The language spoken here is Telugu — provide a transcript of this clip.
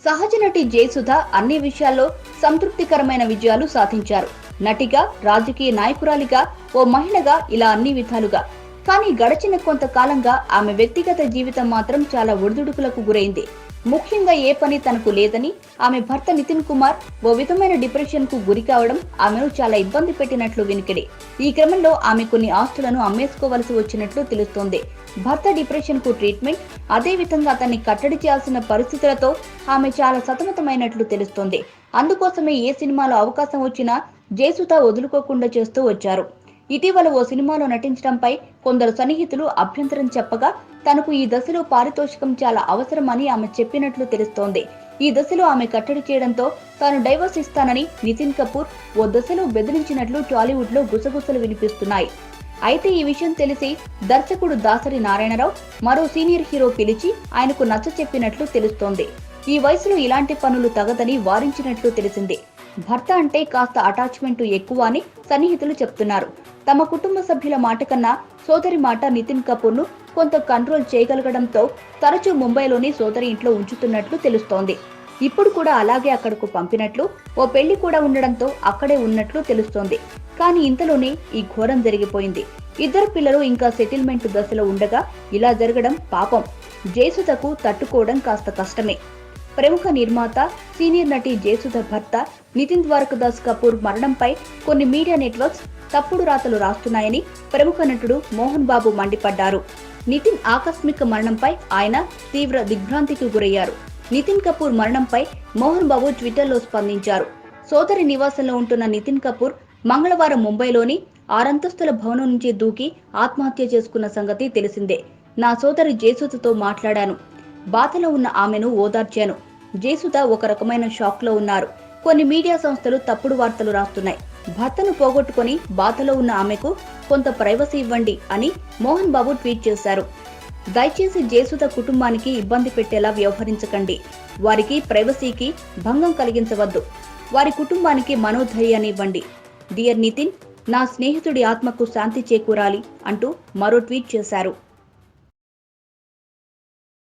సహజ నటి జయసుధ అన్ని విషయాల్లో సంతృప్తికరమైన విజయాలు సాధించారు. నటిగా, రాజకీయ నాయకురాలిగా, ఓ మహిళగా ఇలా అన్ని విధాలుగా. కానీ గడిచిన కొంతకాలంగా ఆమె వ్యక్తిగత జీవితం మాత్రం చాలా ఒడిదుడుకులకు గురైంది. ముఖ్యంగా ఏ పని తనకు లేదని, ఆమె భర్త నితిన్ కుమార్ ఓ విధమైన డిప్రెషన్ కు గురి కావడం ఆమెను చాలా ఇబ్బంది పెట్టినట్లు వినికిడి. ఈ క్రమంలో ఆమె కొన్ని ఆస్తులను అమ్మేసుకోవలసి వచ్చినట్లు తెలుస్తోంది. భర్త డిప్రెషన్ కు ట్రీట్మెంట్, అదే విధంగా అతన్ని కట్టడి చేయాల్సిన పరిస్థితులతో ఆమె చాలా సతమతమైనట్లు తెలుస్తోంది. అందుకోసమే ఏ సినిమాలో అవకాశం వచ్చినా జయసుధ వదులుకోకుండా చేస్తూ వచ్చారు. ఇటీవల ఓ సినిమాలో నటించడంపై కొందరు సన్నిహితులు అభ్యంతరం చెప్పగా తనకు ఈ దశలో పారితోషికం చాలా అవసరమని ఆమె చెప్పినట్లు తెలుస్తోంది. ఈ దశలో ఆమె కట్టడి చేయడంతో తాను డైవర్స్ ఇస్తానని నితిన్ కపూర్ ఓ దశలో బెదిరించినట్లు టాలీవుడ్ లో గుసగుసలు వినిపిస్తున్నాయి. అయితే ఈ విషయం తెలిసి దర్శకుడు దాసరి నారాయణరావు మరో సీనియర్ హీరో పిలిచి ఆయనకు నచ్చ చెప్పినట్లు తెలుస్తోంది. ఈ వయసులో ఇలాంటి పనులు తగదని వారించినట్లు తెలిసింది. భర్త అంటే కాస్త అటాచ్మెంట్ ఎక్కువ అని సన్నిహితులు చెప్తున్నారు. తమ కుటుంబ సభ్యుల మాట కన్నా సోదరి మాట నితిన్ కపూర్ ను కొంత కంట్రోల్ చేయగలగడంతో తరచూ ముంబైలోని సోదరి ఇంట్లో ఉంచుతున్నట్లు తెలుస్తోంది. ఇప్పుడు కూడా అలాగే అక్కడకు పంపినట్లు, ఓ పెళ్లి కూడా ఉండడంతో అక్కడే ఉన్నట్లు తెలుస్తోంది. కానీ ఇంతలోనే ఈ ఘోరం జరిగిపోయింది. ఇద్దరు పిల్లలు ఇంకా సెటిల్మెంట్ దశలో ఉండగా ఇలా జరగడం పాపం జయసుధకు తట్టుకోవడం కాస్త కష్టమే. ప్రముఖ నిర్మాత, సీనియర్ నటి జయసుధ భర్త నితిన్ ద్వారకదాస్ కపూర్ మరణంపై కొన్ని మీడియా నెట్వర్క్స్ తప్పుడు రాతలు రాస్తున్నాయని ప్రముఖ నటుడు మోహన్ బాబు మండిపడ్డారు. నితిన్ ఆకస్మిక మరణంపై ఆయన తీవ్ర దిగ్భ్రాంతికి గురయ్యారు. నితిన్ కపూర్ మరణంపై మోహన్ బాబు ట్విట్టర్లో స్పందించారు. సోదరి నివాసంలో ఉంటున్న నితిన్ కపూర్ మంగళవారం ముంబైలోని 6 అంతస్తుల భవనం నుంచి దూకి ఆత్మహత్య చేసుకున్న సంగతి తెలిసిందే. నా సోదరి జయసుధతో మాట్లాడాను. బాధలో ఉన్న ఆమెను ఓదార్చాను. జయసుధ ఒక రకమైన షాక్ లో ఉన్నారు. కొన్ని మీడియా సంస్థలు తప్పుడు వార్తలు రాస్తున్నాయి. భర్తను పోగొట్టుకుని బాధలో ఉన్న ఆమెకు కొంత ప్రైవసీ ఇవ్వండి అని మోహన్ బాబు ట్వీట్ చేశారు. దయచేసి జయసుధ కుటుంబానికి ఇబ్బంది పెట్టేలా వ్యవహరించకండి. వారికి ప్రైవసీకి భంగం కలిగించవద్దు. వారి కుటుంబానికి మనోధైర్యాన్ని ఇవ్వండి. డియర్ నితిన్, నా స్నేహితుడి ఆత్మకు శాంతి చేకూరాలి అంటూ మరో ట్వీట్ చేశారు.